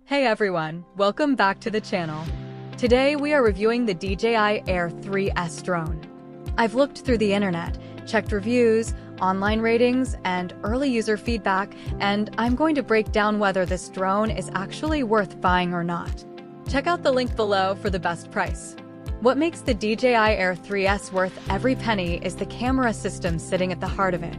Hey everyone, welcome back to the channel. Today we are reviewing the DJI Air 3S drone. I've looked through the internet, checked reviews, online ratings, and early user feedback, and I'm going to break down whether this drone is actually worth buying or not. Check out the link below for the best price. What makes the DJI Air 3S worth every penny is the camera system sitting at the heart of it.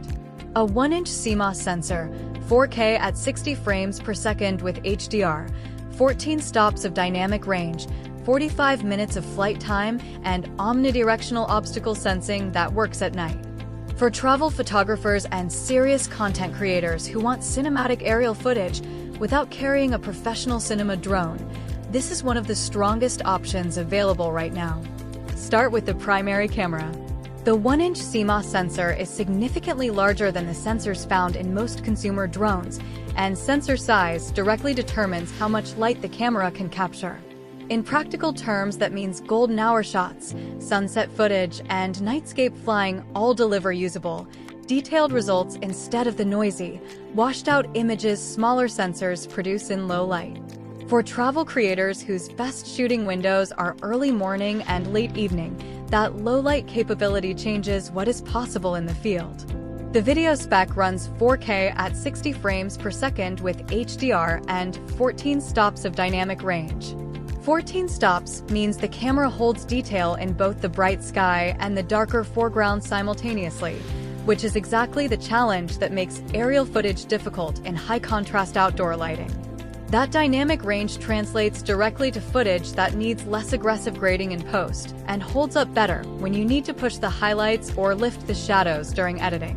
A 1-inch CMOS sensor, 4K at 60 frames per second with HDR, 14 stops of dynamic range, 45 minutes of flight time, and omnidirectional obstacle sensing that works at night. For travel photographers and serious content creators who want cinematic aerial footage without carrying a professional cinema drone, this is one of the strongest options available right now. Start with the primary camera. The 1-inch CMOS sensor is significantly larger than the sensors found in most consumer drones, and sensor size directly determines how much light the camera can capture. In practical terms, that means golden hour shots, sunset footage, and nightscape flying all deliver usable, detailed results instead of the noisy, washed-out images smaller sensors produce in low light. For travel creators whose best shooting windows are early morning and late evening, that low-light capability changes what is possible in the field. The video spec runs 4K at 60 frames per second with HDR and 14 stops of dynamic range. 14 stops means the camera holds detail in both the bright sky and the darker foreground simultaneously, which is exactly the challenge that makes aerial footage difficult in high-contrast outdoor lighting. That dynamic range translates directly to footage that needs less aggressive grading in post and holds up better when you need to push the highlights or lift the shadows during editing.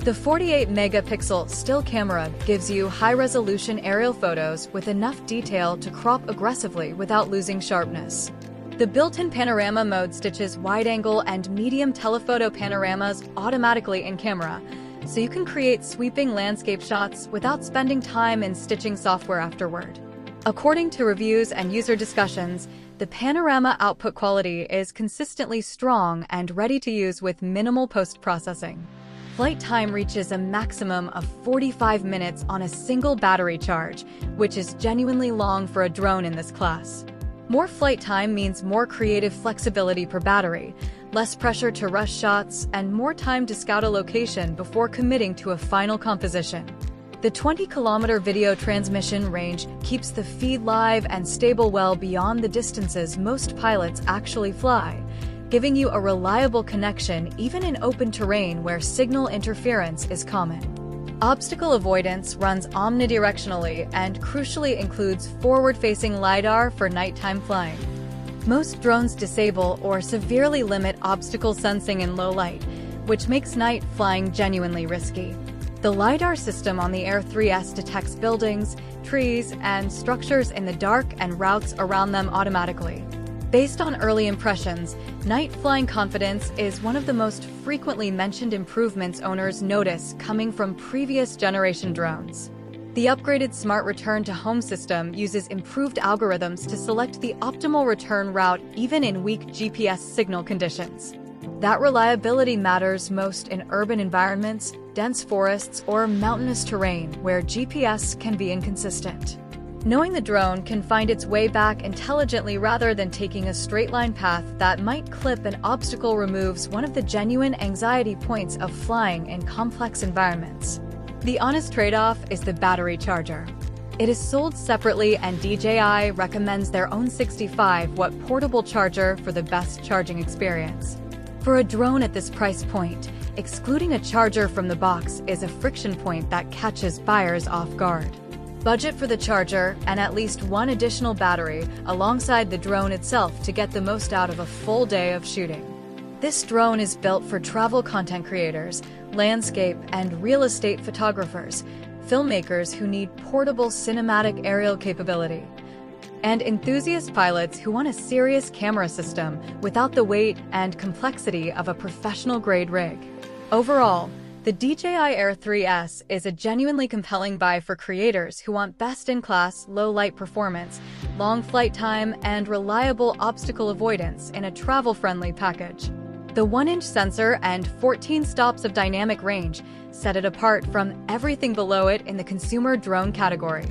The 48-megapixel still camera gives you high-resolution aerial photos with enough detail to crop aggressively without losing sharpness. The built-in panorama mode stitches wide-angle and medium telephoto panoramas automatically in camera, so you can create sweeping landscape shots without spending time in stitching software afterward. According to reviews and user discussions, the panorama output quality is consistently strong and ready to use with minimal post-processing. Flight time reaches a maximum of 45 minutes on a single battery charge, which is genuinely long for a drone in this class. More flight time means more creative flexibility per battery, less pressure to rush shots, and more time to scout a location before committing to a final composition. The 20-kilometer video transmission range keeps the feed live and stable well beyond the distances most pilots actually fly, giving you a reliable connection even in open terrain where signal interference is common. Obstacle avoidance runs omnidirectionally and crucially includes forward-facing LiDAR for nighttime flying. Most drones disable or severely limit obstacle sensing in low light, which makes night flying genuinely risky. The LiDAR system on the Air 3S detects buildings, trees, and structures in the dark and routes around them automatically. Based on early impressions, night flying confidence is one of the most frequently mentioned improvements owners notice coming from previous generation drones. The upgraded Smart Return to Home system uses improved algorithms to select the optimal return route even in weak GPS signal conditions. That reliability matters most in urban environments, dense forests, or mountainous terrain where GPS can be inconsistent. Knowing the drone can find its way back intelligently rather than taking a straight-line path that might clip an obstacle removes one of the genuine anxiety points of flying in complex environments. The honest trade-off is the battery charger. It is sold separately, and DJI recommends their own 65-watt portable charger for the best charging experience. For a drone at this price point, excluding a charger from the box is a friction point that catches buyers off guard. Budget for the charger and at least one additional battery alongside the drone itself to get the most out of a full day of shooting. This drone is built for travel content creators, landscape and real estate photographers, filmmakers who need portable cinematic aerial capability, and enthusiast pilots who want a serious camera system without the weight and complexity of a professional-grade rig. Overall, the DJI Air 3S is a genuinely compelling buy for creators who want best-in-class, low-light performance, long flight time, and reliable obstacle avoidance in a travel-friendly package. The 1-inch sensor and 14 stops of dynamic range set it apart from everything below it in the consumer drone category.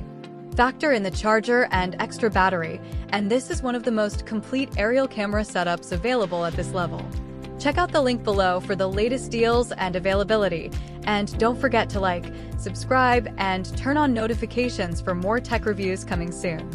Factor in the charger and extra battery, and this is one of the most complete aerial camera setups available at this level. Check out the link below for the latest deals and availability, and don't forget to like, subscribe, and turn on notifications for more tech reviews coming soon.